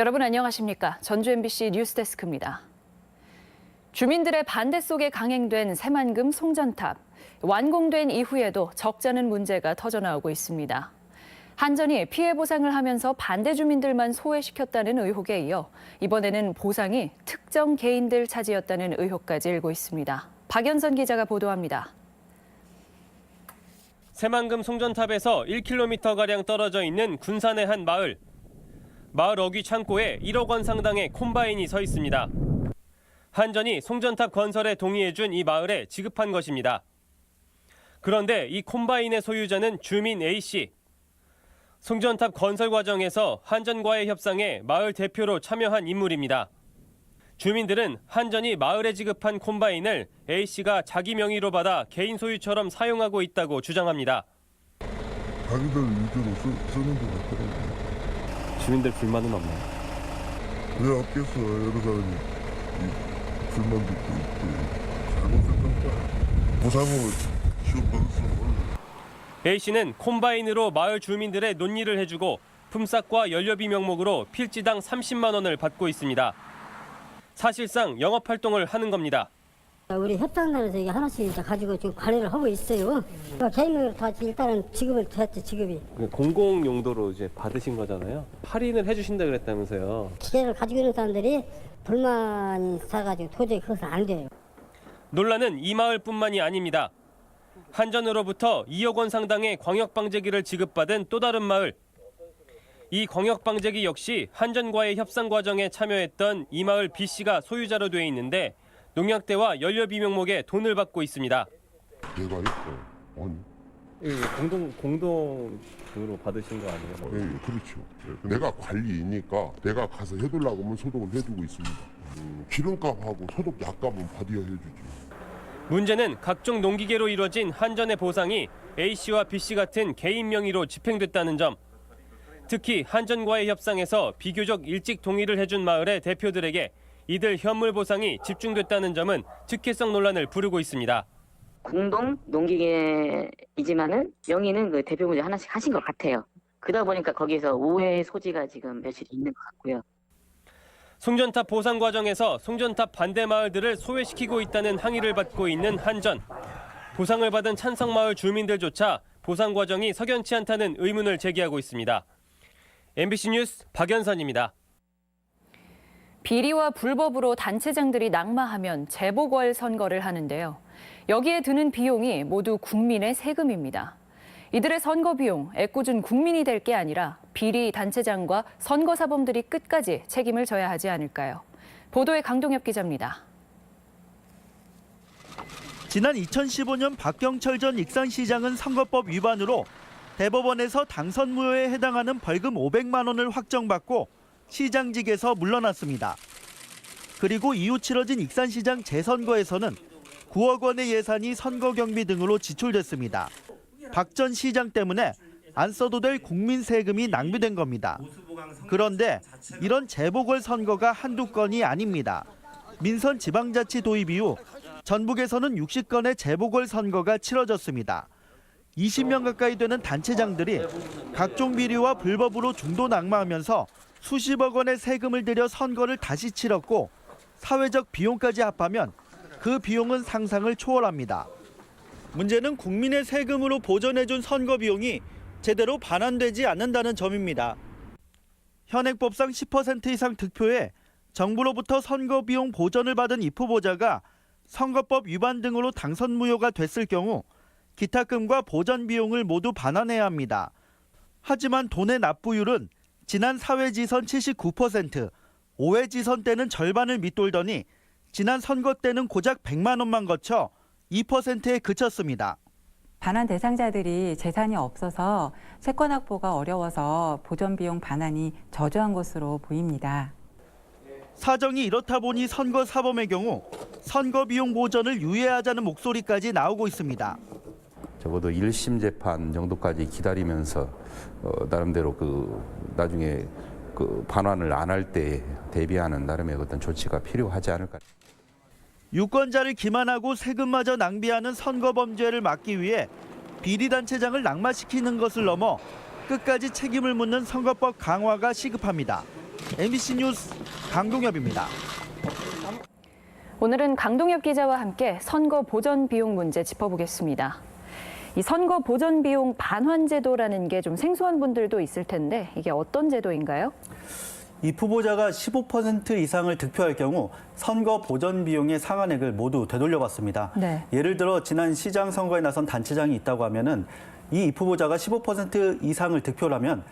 여러분 안녕하십니까? 전주 MBC 뉴스데스크입니다. 주민들의 반대 속에 강행된 새만금 송전탑. 완공된 이후에도 적잖은 문제가 터져나오고 있습니다. 한전이 피해 보상을 하면서 반대 주민들만 소외시켰다는 의혹에 이어 이번에는 보상이 특정 개인들 차지였다는 의혹까지 일고 있습니다. 박연선 기자가 보도합니다. 새만금 송전탑에서 1km가량 떨어져 있는 군산의 한 마을. 마을 어귀 창고에 1억 원 상당의 콤바인이 서 있습니다. 한전이 송전탑 건설에 동의해준 이 마을에 지급한 것입니다. 그런데 이 콤바인의 소유자는 주민 A씨. 송전탑 건설 과정에서 한전과의 협상에 마을 대표로 참여한 인물입니다. 주민들은 한전이 마을에 지급한 콤바인을 A씨가 자기 명의로 받아 개인 소유처럼 사용하고 있다고 주장합니다. 자기들 위주로 쓰는 것 같더라고요. 주민들 불만은 없나요? 왜 없겠어. 여러 사람이 불만도 있고 잘못했던 거야. 보상을 지원받았어. A씨는 콤바인으로 마을 주민들의 논일을 해주고 품삯과 연료비 명목으로 필지당 30만 원을 받고 있습니다. 사실상 영업활동을 하는 겁니다. 우리 협상단에서 이게 하나씩 이제 가지고 지금 관리를 하고 있어요. 개인으로 다 일단은 지급을 했지, 지급이. 공공 용도로 이제 받으신 거잖아요. 할인을 해주신다 그랬다면서요. 기계를 가지고 있는 사람들이 불만이 있어가지고 도저히 그것은 안 돼요. 논란은 이 마을뿐만이 아닙니다. 한전으로부터 2억 원 상당의 광역방제기를 지급받은 또 다른 마을. 이 광역방제기 역시 한전과의 협상 과정에 참여했던 이 마을 B씨가 소유자로 돼 있는데 농약대와 연료비 명목에 돈을 받고 있습니다. 내가 있어. 아니. 공동으로 받으신 거 아니에요? 네, 그렇죠. 내가 관리이니까 내가 가서 해달라고 하면 소독을 해주고 있습니다. 기름값하고 소독 약값은 받아야 해주지. 문제는 각종 농기계로 이루어진 한전의 보상이 A씨와 B씨 같은 개인 명의로 집행됐다는 점. 특히 한전과의 협상에서 비교적 일찍 동의를 해준 마을의 대표들에게 이들 현물 보상이 집중됐다는 점은 특혜성 논란을 부르고 있습니다. 공동 농기계이지만은 명의는 그 대표분이 하나씩 하신 것 같아요. 그러다 보니까 거기서 오해의 소지가 지금 며칠 있는 것 같고요. 송전탑 보상 과정에서 송전탑 반대 마을들을 소외시키고 있다는 항의를 받고 있는 한전. 보상을 받은 찬성마을 주민들조차 보상 과정이 석연치 않다는 의문을 제기하고 있습니다. MBC 뉴스 박연선입니다. 비리와 불법으로 단체장들이 낙마하면 재보궐 선거를 하는데요. 여기에 드는 비용이 모두 국민의 세금입니다. 이들의 선거 비용, 애꿎은 국민이 될 게 아니라 비리 단체장과 선거사범들이 끝까지 책임을 져야 하지 않을까요? 보도에 강동엽 기자입니다. 지난 2015년 박경철 전 익산시장은 선거법 위반으로 대법원에서 당선 무효에 해당하는 벌금 500만 원을 확정받고 시장직에서 물러났습니다. 그리고 이후 치러진 익산시장 재선거에서는 9억 원의 예산이 선거 경비 등으로 지출됐습니다. 박 전 시장 때문에 안 써도 될 국민 세금이 낭비된 겁니다. 그런데 이런 재보궐 선거가 한두 건이 아닙니다. 민선 지방자치 도입 이후 전북에서는 60건의 재보궐 선거가 치러졌습니다. 20명 가까이 되는 단체장들이 각종 비리와 불법으로 중도 낙마하면서 수십억 원의 세금을 들여 선거를 다시 치렀고 사회적 비용까지 합하면 그 비용은 상상을 초월합니다. 문제는 국민의 세금으로 보전해준 선거 비용이 제대로 반환되지 않는다는 점입니다. 현행법상 10% 이상 득표에 정부로부터 선거 비용 보전을 받은 입 후보자가 선거법 위반 등으로 당선 무효가 됐을 경우 기타금과 보전 비용을 모두 반환해야 합니다. 하지만 돈의 납부율은 지난 4회 지선 79%, 5회 지선 때는 절반을 밑돌더니 지난 선거 때는 고작 100만 원만 거쳐 2%에 그쳤습니다. 반환 대상자들이 재산이 없어서 채권 확보가 어려워서 보전 비용 반환이 저조한 것으로 보입니다. 사정이 이렇다 보니 선거 사범의 경우 선거 비용 보전을 유예하자는 목소리까지 나오고 있습니다. 적어도 1심 재판 정도까지 기다리면서 나름대로 나중에 반환을 안 할 때 대비하는 나름의 어떤 조치가 필요하지 않을까. 유권자를 기만하고 세금마저 낭비하는 선거 범죄를 막기 위해 비리단체장을 낙마시키는 것을 넘어 끝까지 책임을 묻는 선거법 강화가 시급합니다. MBC 뉴스 강동엽입니다. 오늘은 강동엽 기자와 함께 선거 보전 비용 문제 짚어보겠습니다. 이 선거 보전 비용 반환 제도라는 게 좀 생소한 분들도 있을 텐데 이게 어떤 제도인가요? 이 후보자가 15% 이상을 득표할 경우 선거 보전 비용의 상한액을 모두 되돌려받습니다. 네. 예를 들어 지난 시장 선거에 나선 단체장이 있다고 하면은 이 후보자가 15% 이상을 득표하면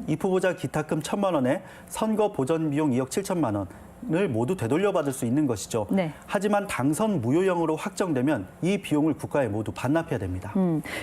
이 후보자 기탁금 1,000만 원에 선거 보전 비용 2억 7천만 원을 모두 되돌려받을 수 있는 것이죠. 네. 하지만 당선 무효형으로 확정되면 이 비용을 국가에 모두 반납해야 됩니다.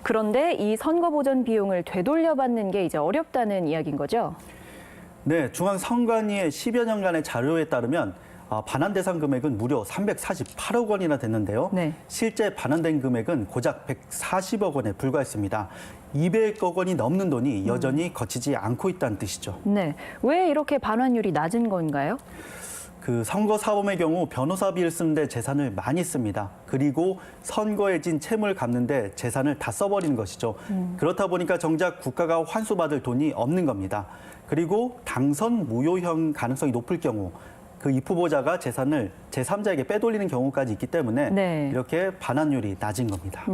그런데 이 선거 보전 비용을 되돌려받는 게 이제 어렵다는 이야기인 거죠? 네, 중앙선관위의 10여 년간의 자료에 따르면 반환 대상 금액은 무려 348억 원이나 됐는데요. 네. 실제 반환된 금액은 고작 140억 원에 불과했습니다. 200억 원이 넘는 돈이 여전히 거치지 않고 있다는 뜻이죠. 네. 왜 이렇게 반환율이 낮은 건가요? 그 선거 사범의 경우 변호사비를 쓰는데 재산을 많이 씁니다. 그리고 선거에 진 채무를 갚는데 재산을 다 써버리는 것이죠. 그렇다 보니까 정작 국가가 환수받을 돈이 없는 겁니다. 그리고 당선 무효형 가능성이 높을 경우 그 이 후보자가 재산을 제3자에게 빼돌리는 경우까지 있기 때문에 네. 이렇게 반환율이 낮은 겁니다.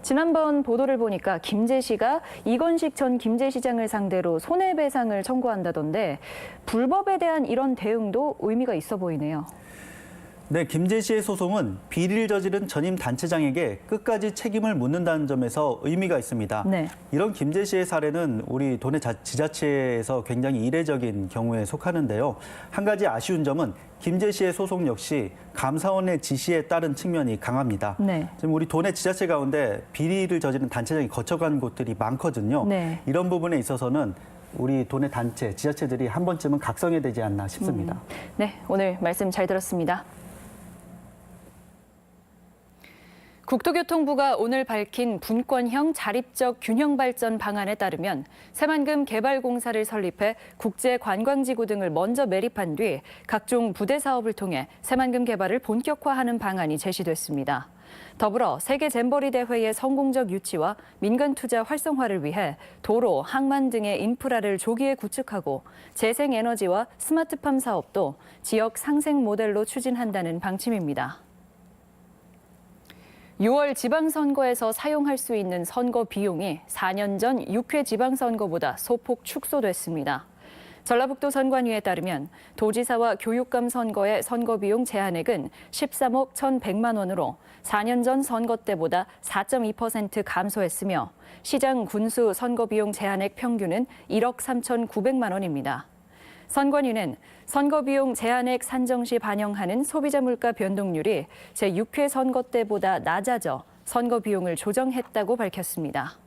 지난번 보도를 보니까 김제시가 이건식 전 김제시장을 상대로 손해배상을 청구한다던데 불법에 대한 이런 대응도 의미가 있어 보이네요. 네, 김제시의 소송은 비리를 저지른 전임 단체장에게 끝까지 책임을 묻는다는 점에서 의미가 있습니다. 네. 이런 김제시의 사례는 우리 도내 지자체에서 굉장히 이례적인 경우에 속하는데요. 한 가지 아쉬운 점은 김제시의 소송 역시 감사원의 지시에 따른 측면이 강합니다. 네. 지금 우리 도내 지자체 가운데 비리를 저지른 단체장이 거쳐간 곳들이 많거든요. 네. 이런 부분에 있어서는 우리 도내 단체, 지자체들이 한 번쯤은 각성해야 되지 않나 싶습니다. 네, 오늘 말씀 잘 들었습니다. 국토교통부가 오늘 밝힌 분권형 자립적 균형 발전 방안에 따르면 새만금 개발공사를 설립해 국제관광지구 등을 먼저 매립한 뒤 각종 부대 사업을 통해 새만금 개발을 본격화하는 방안이 제시됐습니다. 더불어 세계 잼버리 대회의 성공적 유치와 민간 투자 활성화를 위해 도로, 항만 등의 인프라를 조기에 구축하고 재생에너지와 스마트팜 사업도 지역 상생 모델로 추진한다는 방침입니다. 6월 지방선거에서 사용할 수 있는 선거 비용이 4년 전 6회 지방선거보다 소폭 축소됐습니다. 전라북도 선관위에 따르면 도지사와 교육감 선거의 선거비용 제한액은 13억 1,100만 원으로 4년 전 선거 때보다 4.2% 감소했으며 시장 군수 선거비용 제한액 평균은 1억 3,900만 원입니다. 선관위는 선거비용 제한액 산정 시 반영하는 소비자 물가 변동률이 제6회 선거 때보다 낮아져 선거비용을 조정했다고 밝혔습니다.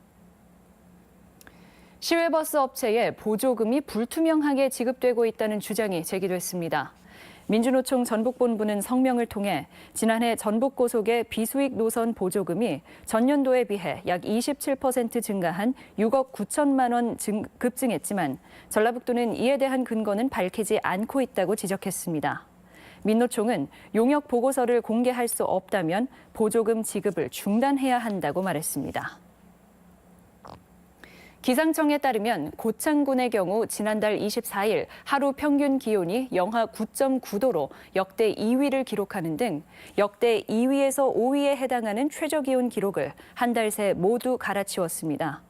시외버스 업체에 보조금이 불투명하게 지급되고 있다는 주장이 제기됐습니다. 민주노총 전북본부는 성명을 통해 지난해 전북고속의 비수익 노선 보조금이 전년도에 비해 약 27% 증가한 6억 9천만 원 급증했지만 전라북도는 이에 대한 근거는 밝히지 않고 있다고 지적했습니다. 민노총은 용역 보고서를 공개할 수 없다면 보조금 지급을 중단해야 한다고 말했습니다. 기상청에 따르면 고창군의 경우 지난달 24일 하루 평균 기온이 영하 9.9도로 역대 2위를 기록하는 등 역대 2위에서 5위에 해당하는 최저기온 기록을 한 달 새 모두 갈아치웠습니다.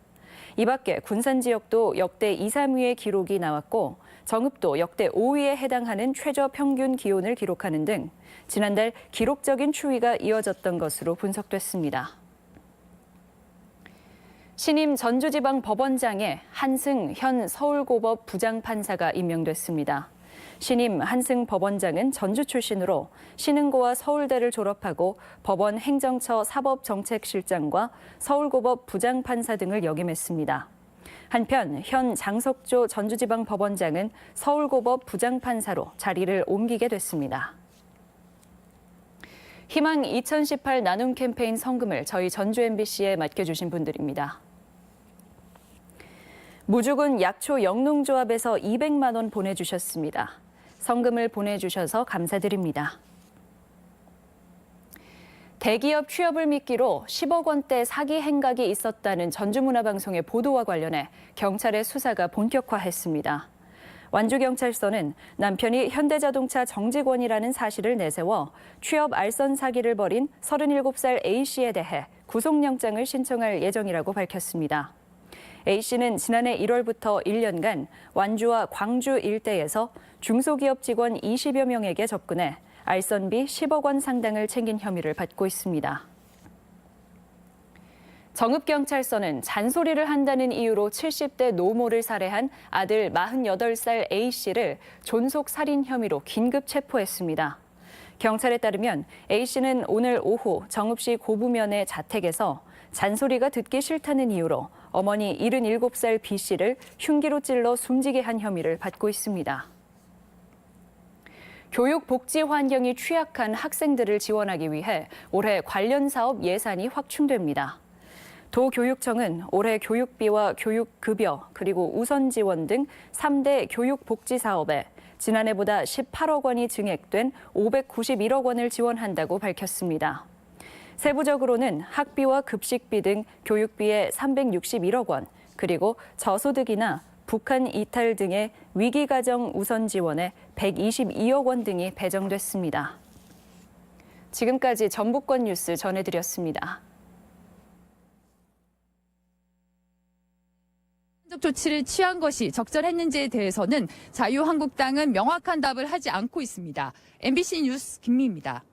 이 밖에 군산 지역도 역대 2, 3위의 기록이 나왔고 정읍도 역대 5위에 해당하는 최저 평균 기온을 기록하는 등 지난달 기록적인 추위가 이어졌던 것으로 분석됐습니다. 신임 전주지방법원장에 한승 현 서울고법 부장판사가 임명됐습니다. 신임 한승 법원장은 전주 출신으로 신흥고와 서울대를 졸업하고 법원 행정처 사법정책실장과 서울고법 부장판사 등을 역임했습니다. 한편 현 장석조 전주지방법원장은 서울고법 부장판사로 자리를 옮기게 됐습니다. 희망 2018 나눔 캠페인 성금을 저희 전주 MBC에 맡겨주신 분들입니다. 무주군 약초 영농조합에서 200만 원 보내주셨습니다. 성금을 보내주셔서 감사드립니다. 대기업 취업을 미끼로 10억 원대 사기 행각이 있었다는 전주문화방송의 보도와 관련해 경찰의 수사가 본격화했습니다. 완주경찰서는 남편이 현대자동차 정직원이라는 사실을 내세워 취업 알선 사기를 벌인 37살 A씨에 대해 구속영장을 신청할 예정이라고 밝혔습니다. A씨는 지난해 1월부터 1년간 완주와 광주 일대에서 중소기업 직원 20여 명에게 접근해 알선비 10억 원 상당을 챙긴 혐의를 받고 있습니다. 정읍경찰서는 잔소리를 한다는 이유로 70대 노모를 살해한 아들 48살 A씨를 존속살인 혐의로 긴급 체포했습니다. 경찰에 따르면 A씨는 오늘 오후 정읍시 고부면의 자택에서 잔소리가 듣기 싫다는 이유로 어머니 77살 B씨를 흉기로 찔러 숨지게 한 혐의를 받고 있습니다. 교육 복지 환경이 취약한 학생들을 지원하기 위해 올해 관련 사업 예산이 확충됩니다. 도교육청은 올해 교육비와 교육급여 그리고 우선 지원 등 3대 교육복지 사업에 지난해보다 18억 원이 증액된 591억 원을 지원한다고 밝혔습니다. 세부적으로는 학비와 급식비 등 교육비에 361억 원, 그리고 저소득이나 북한 이탈 등의 위기가정 우선 지원에 122억 원 등이 배정됐습니다. 지금까지 전북권 뉴스 전해드렸습니다. 조치를 취한 것이 적절했는지에 대해서는 자유한국당은 명확한 답을 하지 않고 있습니다. MBC 뉴스 김미입니다.